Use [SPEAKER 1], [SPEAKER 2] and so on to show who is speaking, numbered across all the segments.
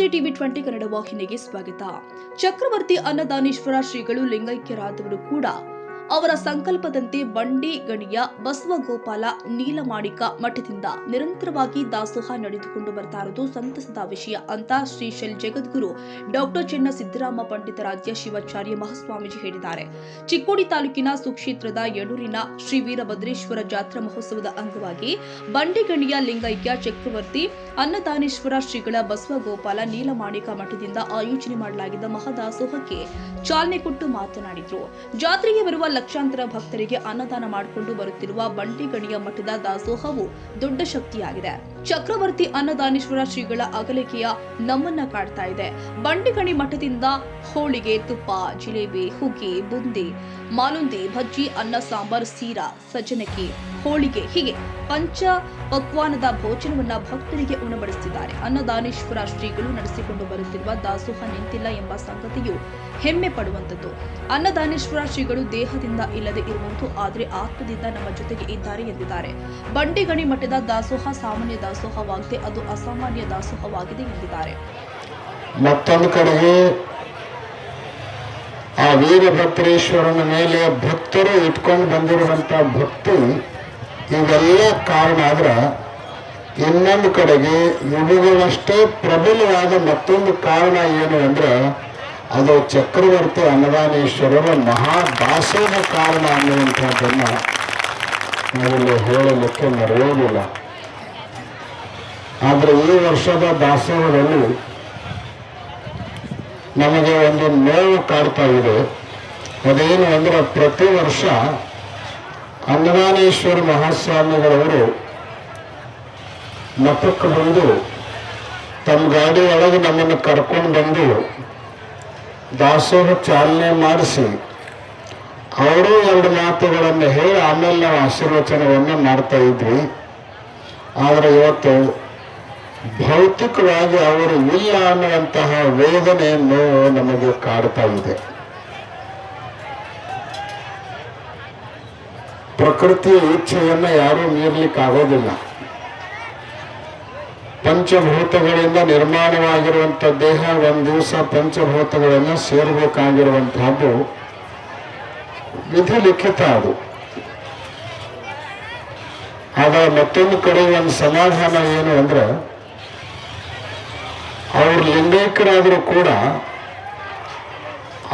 [SPEAKER 1] ನಮಸ್ತೆ ಟಿವಿ 20 ಕನ್ನಡ ವಾಹಿನಿಗೆ ಸ್ವಾಗತ. ಚಕ್ರವರ್ತಿ ಅನ್ನದಾನೀಶ್ವರ ಶ್ರೀಗಳು ಲಿಂಗೈಕ್ಯರಾದವರು ಕೂಡ ಅವರ ಸಂಕಲ್ಪದಂತೆ ಬಂಡಿ ಗಣಿಯ ಬಸವಗೋಪಾಲ ನೀಲಮಾಣಿಕ ಮಠದಿಂದ ನಿರಂತರವಾಗಿ ದಾಸೋಹ ನಡೆದುಕೊಂಡು ಬರ್ತಾ ಇರುವುದು ಸಂತಸದ ವಿಷಯ ಅಂತ ಶ್ರೀಶೈಲ್ ಜಗದ್ಗುರು ಡಾಕ್ಟರ್ ಚೆನ್ನ ಸಿದ್ದರಾಮ ಪಂಡಿತಾರಾಧ್ಯ ಶಿವಾಚಾರ್ಯ ಮಹಾಸ್ವಾಮೀಜಿ ಹೇಳಿದ್ದಾರೆ. ಚಿಕ್ಕೋಡಿ ತಾಲೂಕಿನ ಸುಕ್ಷೇತ್ರದ ಯಡೂರಿನ ಶ್ರೀ ವೀರಭದ್ರೇಶ್ವರ ಜಾತ್ರಾ ಮಹೋತ್ಸವದ ಅಂಗವಾಗಿ ಬಂಡಿಗಣಿಯ ಲಿಂಗೈಕ್ಯ ಚಕ್ರವರ್ತಿ ಅನ್ನದಾನೀಶ್ವರ ಶ್ರೀಗಳ ಬಸವಗೋಪಾಲ ನೀಲಮಾಣಿಕ ಮಠದಿಂದ ಆಯೋಜನೆ ಮಾಡಲಾಗಿದ್ದ ಮಹಾದಾಸೋಹಕ್ಕೆ ಚಾಲನೆ ಕೊಟ್ಟು ಮಾತನಾಡಿದರು. ಜಾತ್ರೆಗೆ ಬರುವ ಲಕ್ಷಾಂತರ ಭಕ್ತರಿಗೆ ಅನ್ನದಾನ ಮಾಡಿಕೊಂಡು ಬರುತ್ತಿರುವ ಬಂಡಿಗಣಿಯ ಮಠದ ದಾಸೋಹವು ದೊಡ್ಡ ಶಕ್ತಿಯಾಗಿದೆ. ಚಕ್ರವರ್ತಿ ಅನ್ನದಾನೀಶ್ವರ ಶ್ರೀಗಳ ಅಗಲಿಕೆಯ ನಮ್ಮನ್ನ ಕಾಡ್ತಾ ಇದೆ. ಬಂಡಿಗಣಿ ಮಠದಿಂದ ಹೋಳಿಗೆ, ತುಪ್ಪ, ಜಿಲೇಬಿ, ಹುಗ್ಗಿ, ಬುಂದಿ, ಮಾಲುಂದಿ, ಭಜ್ಜಿ, ಅನ್ನ ಸಾಂಬಾರ್, ಸೀರಾ, ಸಜ್ಜನಕಿ, ಹೋಳಿಗೆ ಹೀಗೆ ಪಂಚ ಪಕ್ವಾನದ ಭೋಜನವನ್ನ ಭಕ್ತರಿಗೆ ಉಣಬಡಿಸಿದ್ದಾರೆ. ಅನ್ನದಾನೀಶ್ವರ ಶ್ರೀಗಳು ನಡೆಸಿಕೊಂಡು ಬರುತ್ತಿರುವ ದಾಸೋಹ ನಿಂತಿಲ್ಲ ಎಂಬ ಸಂಗತಿಯು ಹೆಮ್ಮೆ ಪಡುವಂತದ್ದು. ಅನ್ನದಾನೀಶ್ವರ ಶ್ರೀಗಳು ದೇಹದಿಂದ ಇಲ್ಲದೆ ಇರುವುದು, ಆದರೆ ಆತ್ಮದಿಂದ ನಮ್ಮ ಜೊತೆಗೆ ಇದ್ದಾರೆ ಎಂದಿದ್ದಾರೆ. ಬಂಡಿಗಣಿ ಮಠದ ದಾಸೋಹ ಸಾಮಾನ್ಯ ದಾಸೋಹವಾಗಿದೆ, ಅದು ಅಸಾಮಾನ್ಯ ದಾಸೋಹವಾಗಿದೆ ಎಂದಿದ್ದಾರೆ.
[SPEAKER 2] ಮತ್ತೊಂದು ಕಡೆಗೆ ಆ ವೀರಭದ್ರೇಶ್ವರನ ಮೇಲೆ ಭಕ್ತರು ಇಟ್ಕೊಂಡು ಬಂದಿರುವಂತ ಭಕ್ತಿ ಇವೆಲ್ಲ ಕಾರಣ ಆದ್ರ, ಇನ್ನೊಂದು ಕಡೆಗೆ ಇವುಗಳಷ್ಟೇ ಪ್ರಬಲವಾದ ಮತ್ತೊಂದು ಕಾರಣ ಏನು ಅಂದ್ರೆ ಅದು ಚಕ್ರವರ್ತಿ ಅನ್ನದಾನೇಶ್ವರರ ಮಹಾದಾಸೋಹ ಕಾರಣ ಅನ್ನುವಂಥದ್ದನ್ನು ನಾವಿಲ್ಲಿ ಹೇಳಲಿಕ್ಕೆ ಮರೆಯೋದಿಲ್ಲ. ಆದರೆ ಈ ವರ್ಷದ ದಾಸೋಹದಲ್ಲಿ ನಮಗೆ ಒಂದು ನೋವು ಕಾಡ್ತಾ ಇದೆ. ಅದೇನು ಅಂದ್ರೆ, ಪ್ರತಿ ವರ್ಷ ಅನ್ನದಾನೇಶ್ವರ ಮಹಾಸ್ವಾಮಿಗಳವರು ಮಠಕ್ಕೆ ಬಂದು ತಮ್ಮ ಗಾಡಿ ಒಳಗೆ ನಮ್ಮನ್ನು ಕರ್ಕೊಂಡು ಬಂದು ದಾಸೋಹ ಚಾಲನೆ ಮಾಡಿಸಿ ಅವರು ಎರಡು ಮಾತುಗಳನ್ನು ಹೇಳಿ ಆಮೇಲೆ ನಾವು ಆಶೀರ್ವಚನವನ್ನು ಮಾಡ್ತಾ ಇದ್ವಿ. ಆದರೆ ಇವತ್ತು ಭೌತಿಕವಾಗಿ ಅವರು ಇಲ್ಲ ಅನ್ನುವಂತಹ ವೇದನೆಯನ್ನು ನಮಗೆ ಕಾಡ್ತಾ ಇದೆ. ಪ್ರಕೃತಿಯ ಇಚ್ಛೆಯನ್ನು ಯಾರೂ ಮೀರ್ಲಿಕ್ಕಾಗೋದಿಲ್ಲ. ಪಂಚಭೂತಗಳಿಂದ ನಿರ್ಮಾಣವಾಗಿರುವಂಥ ದೇಹ ಒಂದು ದಿವಸ ಪಂಚಭೂತಗಳನ್ನು ಸೇರಬೇಕಾಗಿರುವಂತಹದ್ದು ವಿಧಿ ಲಿಖಿತ. ಅದು ಆದರೆ ಮತ್ತೊಂದು ಕಡೆ ಒಂದು ಸಮಾಧಾನ ಏನು ಅಂದ್ರೆ, ಅವರು ಲಿಂಗೈಕ್ಯರಾದರೂ ಕೂಡ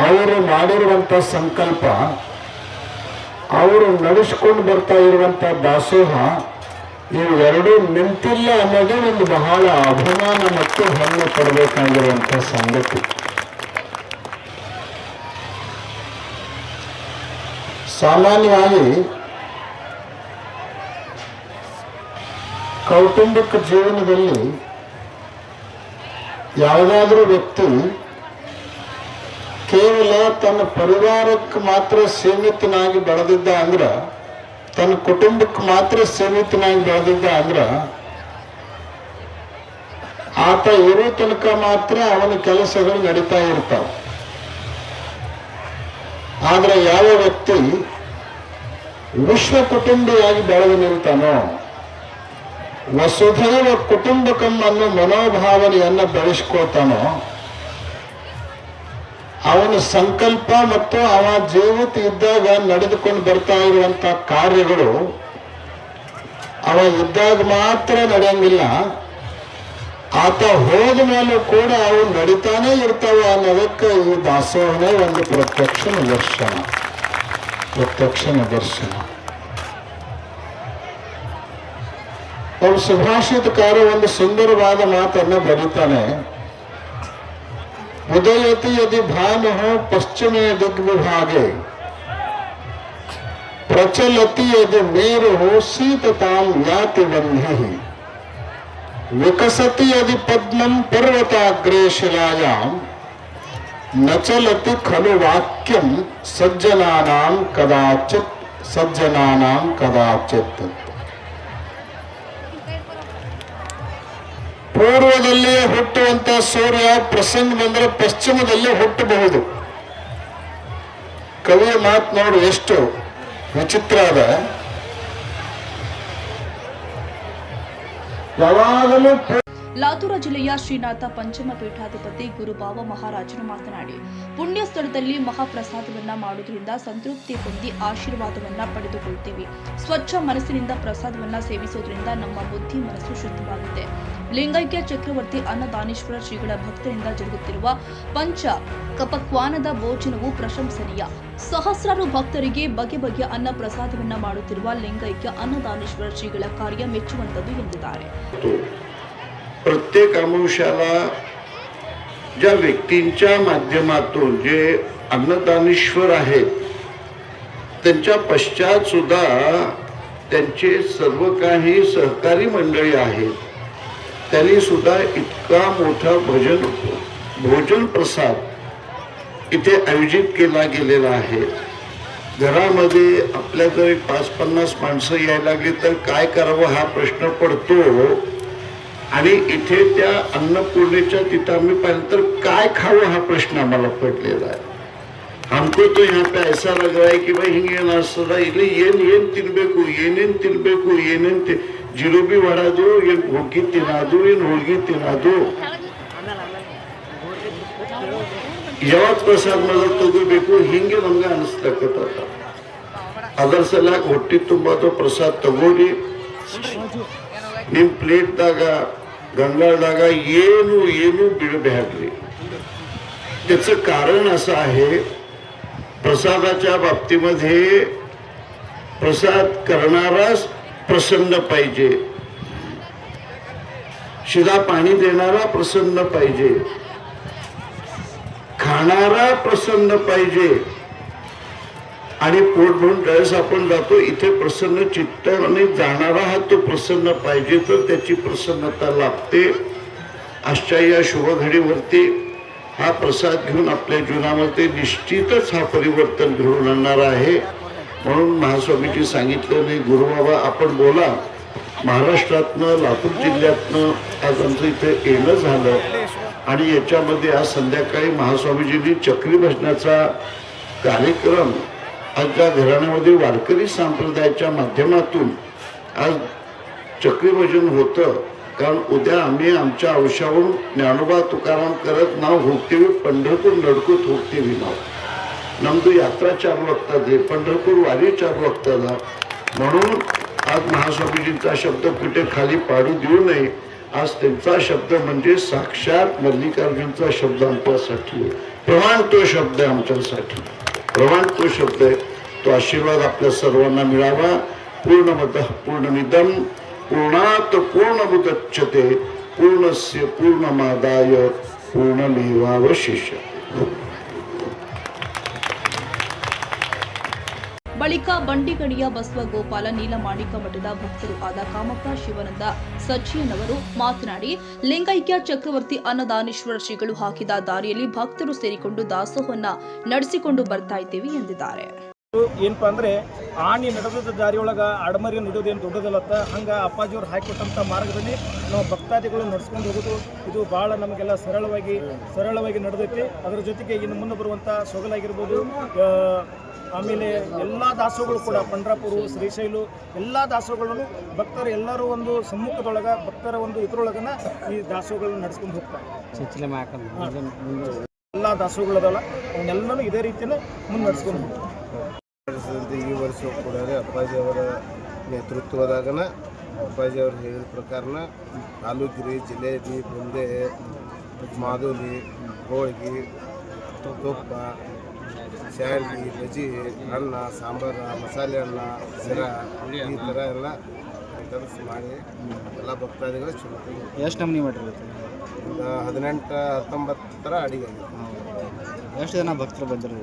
[SPEAKER 2] ಅವರು ಮಾಡಿರುವಂಥ ಸಂಕಲ್ಪ, ಅವರು ನಡೆಸ್ಕೊಂಡು ಬರ್ತಾ ಇರುವಂಥ ದಾಸೋಹ ಇವೆರಡೂ ನಿಂತಿಲ್ಲ ಅನ್ನೋದೇ ಒಂದು ಬಹಳ ಅಭಿಮಾನ ಮತ್ತು ಹೆಮ್ಮೆ ಪಡಬೇಕಾಗಿರುವಂಥ ಸಂಗತಿ. ಸಾಮಾನ್ಯವಾಗಿ ಕೌಟುಂಬಿಕ ಜೀವನದಲ್ಲಿ ಯಾವುದಾದ್ರೂ ವ್ಯಕ್ತಿ ಕೇವಲ ತನ್ನ ಪರಿವಾರಕ್ಕೆ ಮಾತ್ರ ಸೀಮಿತನಾಗಿ ಬೆಳೆದಿದ್ದ ಅಂದ್ರೆ, ತನ್ನ ಕುಟುಂಬಕ್ಕೆ ಮಾತ್ರ ಸೀಮಿತನಾಗಿ ಬೆಳೆದಿದ್ದ ಅಂದ್ರೆ, ಆತ ಇರೋ ತನಕ ಮಾತ್ರ ಅವನ ಕೆಲಸಗಳು ನಡೀತಾ ಇರ್ತಾವೆ. ಆದ್ರೆ ಯಾವ ವ್ಯಕ್ತಿ ವಿಶ್ವ ಕುಟುಂಬಿಯಾಗಿ ಬೆಳೆದು ನಿಲ್ತಾನೋ, ವಸುಧೈವ ಕುಟುಂಬಕಂ ಅನ್ನೋ ಮನೋಭಾವನೆಯನ್ನ ಬೆಳೆಸ್ಕೊಳ್ತಾನೋ, ಅವನ ಸಂಕಲ್ಪ ಮತ್ತು ಅವ ಜೀವಿತ ಇದ್ದಾಗ ನಡೆದುಕೊಂಡು ಬರ್ತಾ ಇರುವಂತ ಕಾರ್ಯಗಳು ಅವ ಇದ್ದಾಗ ಮಾತ್ರ ನಡೆಯಂಗಿಲ್ಲ, ಆತ ಹೋದ ಮೇಲೂ ಕೂಡ ಅವು ನಡೀತಾನೆ ಇರ್ತಾವ ಅನ್ನೋದಕ್ಕೆ ಈ ದಾಸೋಹನೇ ಒಂದು ಪ್ರತ್ಯಕ್ಷ ನಿದರ್ಶನ. ಒಬ್ಬ ಸುಭಾಷಿತಕಾರ ಒಂದು ಸುಂದರವಾದ ಮಾತನ್ನ ಬರೀತಾನೆ. ಉದಯತಿ ಯದಿ ಭಾನು ಪಶ್ಚಿಮೇ ದಿಗ್ವಿಭಾಗೆ, ಪ್ರಚಲತಿ ಯದಿ ಮೇರು ಶೀತತಾಂ ಯಾತಿ ಬಂಧಿ, ವಿಕಸತಿ ಯದಿ ಪದ್ಮಂ ಪರ್ವತಾಗ್ರೇ ಶಿಲಾಯಾಂ, ನ ಚಲತಿ ಖಲು ವಾಕ್ಯಂ ಸಜ್ಜನಾನಾಂ ಕದಾಚಿತ್. ಪೂರ್ವದಲ್ಲಿಯೇ ಹುಟ್ಟುವಂತ ಸೂರ್ಯ ಪ್ರಸಂಗ ಬಂದರೆ ಪಶ್ಚಿಮದಲ್ಲಿ ಹುಟ್ಟಬಹುದು. ಕವಿಯ ಮಾತು ನೋಡು ಎಷ್ಟು ವಿಚಿತ್ರ ಅದ.
[SPEAKER 1] ಯಾವಾಗಲೂ ಲಾತೂರ ಜಿಲ್ಲೆಯ ಶ್ರೀನಾಥ ಪಂಚಮ ಪೀಠಾಧಿಪತಿ ಗುರುಬಾವ ಮಹಾರಾಜರು ಮಾತನಾಡಿ, ಪುಣ್ಯ ಸ್ಥಳದಲ್ಲಿ ಮಹಾಪ್ರಸಾದವನ್ನ ಮಾಡುವುದರಿಂದ ಸಂತೃಪ್ತಿ ಹೊಂದಿ ಆಶೀರ್ವಾದವನ್ನ ಪಡೆದುಕೊಳ್ಳುತ್ತೀವಿ. ಸ್ವಚ್ಛ ಮನಸ್ಸಿನಿಂದ ಪ್ರಸಾದವನ್ನ ಸೇವಿಸುವುದರಿಂದ ನಮ್ಮ ಬುದ್ಧಿ ಮನಸ್ಸು ಶುದ್ಧವಾಗುತ್ತೆ. ಲಿಂಗೈಕ್ಯ ಚಕ್ರವರ್ತಿ ಅನ್ನದಾನೇಶ್ವರ ಶ್ರೀಗಳ ಭಕ್ತರಿಂದ ಜರುಗುತ್ತಿರುವ ಪಂಚ ಕಪಕ್ವಾನದ ಭೋಜನವು ಪ್ರಶಂಸನೀಯ. ಸಹಸ್ರಾರು ಭಕ್ತರಿಗೆ ಬಗೆ ಬಗೆಯ ಅನ್ನ ಪ್ರಸಾದವನ್ನ ಮಾಡುತ್ತಿರುವ ಲಿಂಗೈಕ್ಯ ಅನ್ನದಾನೇಶ್ವರ ಶ್ರೀಗಳ ಕಾರ್ಯ ಮೆಚ್ಚುವಂತದ್ದು ಎಂದಿದ್ದಾರೆ.
[SPEAKER 2] प्रत्येक अमावस्याला ज्या व्यक्तींच्या माध्यमातून जे अन्नदानेश्वर आहेत त्यांच्या पश्चात सुद्धा त्यांचे सर्व काही सहकारी मंडळी आहेत, त्यांनी सुद्धा इतका मोठा भोजन प्रसाद इथे आयोजित केला गेलेला आहे. घरामध्ये आपल्या जर 5-50 माणसं यायला लागली तर काय करावं हा प्रश्न पडतो. आणि इथे त्या अन्नपूर्णेच्या तिथं आम्ही पाहिलं तर काय खावं हा प्रश्न आम्हाला पडलेला आहे. हमको तो यहाँ पे ऐसा लग रहा है कि भाई ಹಿಂಗೆ ನಾಸ್ತದ ಇಲ್ಲಿ ಏನ್ ತಿನ್ಬೇಕು, ಏನೇನ್ ತಿನ್ಬೇಕು, ಏನೇನ್ ಜಿಲೇಬಿ ಮಾಡೋದು, ಏನ್ ಹೋಗಿ ತಿನ್ನೋದು, ಏನ್ ಹೋಳ್ಗಿ ತಿನ್ನೋದು, ಯಾವಾಗ ಪ್ರಸಾದ ಮಾಡೋದು ತಗೋಬೇಕು, ಹಿಂಗೆ ನಮ್ಗೆ ಅನಿಸ್ತಕ್ಕಂಥ. ಅದರ ಸಲ ಹೊಟ್ಟಿ ತುಂಬಾದು ಪ್ರಸಾದ ತಗೋರಿ. ನಿಮ್ಮ ಪ್ಲೇಟ್ದಾಗ गंगाळदागा ಏನು बिडब्याडली. त्याचं कारण असं आहे, प्रसादाच्या बाबतीमध्ये प्रसाद करणाराच प्रसन्न पाहिजे, शिदा पाणी देणारा प्रसन्न पाहिजे, खाणारा प्रसन्न पाहिजे. आणि पोट भरून ज्यावेळेस आपण जातो इथे प्रसन्न चित्ताने जाणारा हा तो प्रसन्न पाहिजे, तर त्याची प्रसन्नता लाभते. आजच्या या शुभघडीवरती हा प्रसाद घेऊन आपल्या जीवनामध्ये निश्चितच हा परिवर्तन घडवून आणणार आहे. म्हणून महास्वामीजी सांगितलं नाही, गुरुबाबा आपण बोला. महाराष्ट्रातनं लातूर जिल्ह्यातनं आज आमचं इथे येणं झालं आणि याच्यामध्ये आज संध्याकाळी महास्वामीजींनी चक्री भजनाचा कार्यक्रम आज ज्या घराण्यामध्ये वारकरी संप्रदायाच्या माध्यमातून आज चक्री भजन होतं. कारण उद्या आम्ही आमच्या आयुष्यावरून ज्ञानोबा तुकाराम करत नाव होगतेवी पंढरपूर नडकूत होगतेवी नाव नमदू यात्रा 4 वाजता, पंढरपूर वारी 4 वाजता. म्हणून आज महास्वामीजींचा शब्द कुठे खाली पाडू देऊ नये. आज त्यांचा शब्द म्हणजे साक्षात मल्लिकार्जुनचा शब्द आमच्यासाठी, प्रमाण तो शब्द आहे आमच्यासाठी, प्रमाण तो शब्द आहे. तो आशीर्वाद आपल्या सर्वांना मिळावा. पूर्णमतः पूर्णमिदं पूर्णात् पूर्णमुदच्यते पूर्णस्य पूर्णमादाय पूर्णमेवावशिष्यते.
[SPEAKER 1] ಬಳಿಕ ಬಂಡಿಗಣಿಯ ಬಸವಗೋಪಾಲ ನೀಲಮಾಣಿಕ ಮಠದ ಭಕ್ತರು ಆದ ಕಾಮಪ್ಪ ಶಿವಾನಂದ ಸಚಿಯನವರು ಮಾತನಾಡಿ, ಲಿಂಗೈಕ್ಯ ಚಕ್ರವರ್ತಿ ಅನ್ನದಾನೇಶ್ವರ ಶ್ರೀಗಳು ಹಾಕಿದ ದಾರಿಯಲ್ಲಿ ಭಕ್ತರು ಸೇರಿಕೊಂಡು ದಾಸೋಹವನ್ನ ನಡೆಸಿಕೊಂಡು ಬರ್ತಾ ಇದ್ದೇವೆ ಎಂದಿದ್ದಾರೆ.
[SPEAKER 3] ಏನಪ್ಪಾ ಅಂದ್ರೆ ಆಣಿ ನಡೆದ ದಾರಿಯೊಳಗ ಅಡಮರಿ ನಡೆಯೋದೇನು ದೊಡ್ಡದಲ್ಲತ್ತ, ಹಂಗ ಅಪ್ಪಾಜಿಯವ್ರು ಹಾಕಿಕೊಟ್ಟಂತ ಮಾರ್ಗದಲ್ಲಿ ನಾವು ಭಕ್ತಾದಿಗಳು ನಡೆಸ್ಕೊಂಡು ಹೋಗೋದು ಇದು ಬಹಳ ನಮಗೆಲ್ಲ ಸರಳವಾಗಿ ನಡೆದೈತಿ. ಅದರ ಜೊತೆಗೆ ಇನ್ನು ಮುಂದೆ ಬರುವಂತ ಸೊಗಲಾಗಿರ್ಬೋದು, ಆಮೇಲೆ ಎಲ್ಲ ದಾಸೋಗಳು ಕೂಡ ಪಂಡ್ರಾಪುರ, ಶ್ರೀಶೈಲ ಎಲ್ಲ ದಾಸೋಗಳನ್ನು ಭಕ್ತರು ಎಲ್ಲರೂ ಒಂದು ಸಮ್ಮುಖದೊಳಗ ಭಕ್ತರ ಒಂದು ಇದರೊಳಗನ ಈ ದಾಸೋಗಳನ್ನ ನಡೆಸ್ಕೊಂಡು ಹೋಗ್ತಾರೆ. ಎಲ್ಲ ದಾಸೋಗಳದಲ್ಲ ಅವನ್ನೆಲ್ಲನೂ ಇದೇ ರೀತಿಯೇ ಮುಂದೆ ನಡೆಸ್ಕೊಂಡು ಹೋಗ್ತಾರೆ.
[SPEAKER 4] ಈ ವರ್ಷ ಕೂಡ ಅಪ್ಪಾಜಿಯವರ ನೇತೃತ್ವದಾಗನ ಅಪ್ಪಾಜಿಯವರು ಹೇಳಿದ ಪ್ರಕಾರನ ಆಲೂಗಿರಿ, ಜಿಲೇಬಿ, ಬುಂದೆ, ಮಾದೂಲಿ, ಹೋಳಿಗೆ, ತುಪ್ಪ, ಶಾಂಡ್ಗಿ, ಬಜ್ಜಿ, ಅನ್ನ, ಸಾಂಬಾರ, ಮಸಾಲೆ ಅನ್ನ, ಸಿರ ಈ ಥರ ಎಲ್ಲ ಐಟಮ್ಸ್ ಮಾಡಿ ಎಲ್ಲ ಭಕ್ತಾದಿಗಳು ಚಲೋ.
[SPEAKER 5] ಎಷ್ಟು ನಮೂನಿ ಮಾಡಿರುತ್ತೆ?
[SPEAKER 4] ಒಂದು 18-19 ಥರ ಅಡಿಗೆ ಆಗಿದೆ.
[SPEAKER 5] ಎಷ್ಟು ಜನ ಭಕ್ತರು ಬಂದಿರೋ?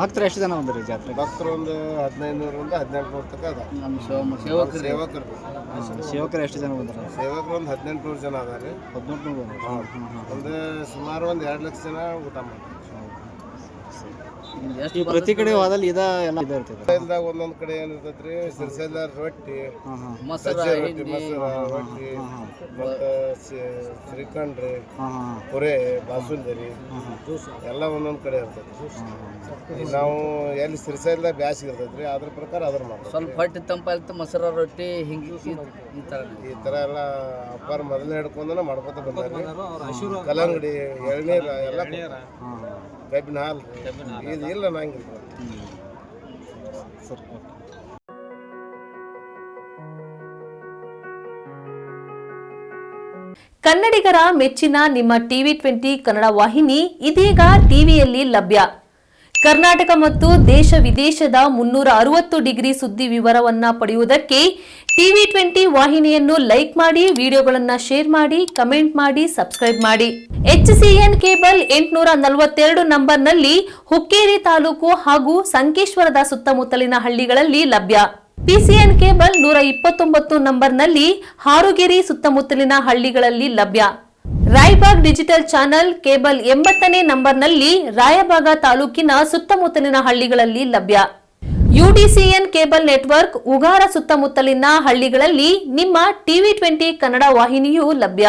[SPEAKER 5] ಭಕ್ತರು ಎಷ್ಟು ಜನ ಬಂದಿರಿ ಜಾತ್ರೆ?
[SPEAKER 4] ಭಕ್ತರು ಒಂದು 1500 1800 ತನಕ ಅದ.
[SPEAKER 5] ನಮ್ಮ ಸೇವಕರು ಎಷ್ಟು ಜನ ಬಂದಿರ?
[SPEAKER 4] ಸೇವಕರು ಒಂದು 1800 ಜನ ಅದಾರೆ.
[SPEAKER 5] 1800
[SPEAKER 4] ಒಂದು ಸುಮಾರು ಒಂದು 2 ಲಕ್ಷ ಜನ ಊಟ ಮಾಡ್ತಾರೆ.
[SPEAKER 5] ಈ ಪ್ರತಿ ಕಡೆ ಹೋದಲ್ಲಿ ಇದ ಎಲ್ಲ ಇದ ಇರ್ತದೆ.
[SPEAKER 4] ಸಿರ್ಸೈಲ್ದಾಗ ಒಂದೊಂದ್ ಕಡೆ ಏನಿರ್ತೈತ್ರಿ, ಸಿರ್ಸೈಲ್ದಾಗ ರೊಟ್ಟಿ, ಸಜ್ಜೆ ರೊಟ್ಟಿ, ಮೊಸರ ರೊಟ್ಟಿ, ಮತ್ತೆ ಶ್ರೀಖಂಡ್ ರೀ, ಪುರೆ, ಬಾಸುಂದಿ ರೀ, ಎಲ್ಲ ಒಂದೊಂದ್ ಕಡೆ ಇರ್ತೈತಿ. ನಾವು ಎಲ್ಲಿ ಸಿರ್ಸೈಲ್ದಾಗ ಬ್ಯಾಸಿಗೆ ಇರ್ತೈತ್ರಿ, ಅದ್ರ ಪ್ರಕಾರ ಅದ್ರ ಮಾಡ್ತೀವಿ.
[SPEAKER 6] ಸ್ವಲ್ಪ ಹೊಟ್ಟೆ ತಂಪಾಯ್ತು, ಮೊಸರ ರೊಟ್ಟಿ ಹಿಂಗೆ
[SPEAKER 4] ಈ ಥರ ಎಲ್ಲ ಅಪ್ಪಾರ ಮೊದಲನೇ ಹಿಡ್ಕೊಂಡನ ಮಾಡ್ಕೊತ ಬಂದಾರ್ರಿ. ಕಲ್ಲಂಗಡಿ, ಎಳ್ನೀರು ಎಲ್ಲ ಕಬ್ಬಿನ ಹಾಲು ಇದು ಇಲ್ಲ ನಂಗಿಲ್ಲ.
[SPEAKER 5] Sir okay.
[SPEAKER 7] ಕನ್ನಡಿಗರ ಮೆಚ್ಚಿನ ನಿಮ್ಮ TV20 ಕನ್ನಡ ವಾಹಿನಿ ಇದೀಗ ಟಿವಿಯಲ್ಲಿ ಲಭ್ಯ. ಕರ್ನಾಟಕ ಮತ್ತು ದೇಶ ವಿದೇಶದ 360 ಡಿಗ್ರಿ ಸುದ್ದಿ ವಿವರವನ್ನ ಪಡೆಯುವುದಕ್ಕೆ TV20 ವಾಹಿನಿಯನ್ನು ಲೈಕ್ ಮಾಡಿ, ವಿಡಿಯೋಗಳನ್ನು ಶೇರ್ ಮಾಡಿ, ಕಮೆಂಟ್ ಮಾಡಿ, ಸಬ್ಸ್ಕ್ರೈಬ್ ಮಾಡಿ. HCN ಕೇಬಲ್ 842 ನಂಬರ್ನಲ್ಲಿ ಹುಕ್ಕೇರಿ ತಾಲೂಕು ಹಾಗೂ ಸಂಕೇಶ್ವರದ ಸುತ್ತಮುತ್ತಲಿನ ಹಳ್ಳಿಗಳಲ್ಲಿ ಲಭ್ಯ. PCN ಕೇಬಲ್ 129 ನಂಬರ್ನಲ್ಲಿ ಹಾರುಗೆರೆ ಸುತ್ತಮುತ್ತಲಿನ ಹಳ್ಳಿಗಳಲ್ಲಿ ಲಭ್ಯ. ರಾಯಬಾಗ್ ಡಿಜಿಟಲ್ ಚಾನೆಲ್ ಕೇಬಲ್ 80ನೇ ನಂಬರ್ನಲ್ಲಿ ರಾಯಬಾಗ ತಾಲೂಕಿನ ಸುತ್ತಮುತ್ತಲಿನ ಹಳ್ಳಿಗಳಲ್ಲಿ ಲಭ್ಯ. UDCN ಕೇಬಲ್ ನೆಟ್ವರ್ಕ್ ಉಗಾರ ಸುತ್ತಮುತ್ತಲಿನ ಹಳ್ಳಿಗಳಲ್ಲಿ ನಿಮ್ಮ TV20 ಕನ್ನಡ ವಾಹಿನಿಯೂ ಲಭ್ಯ.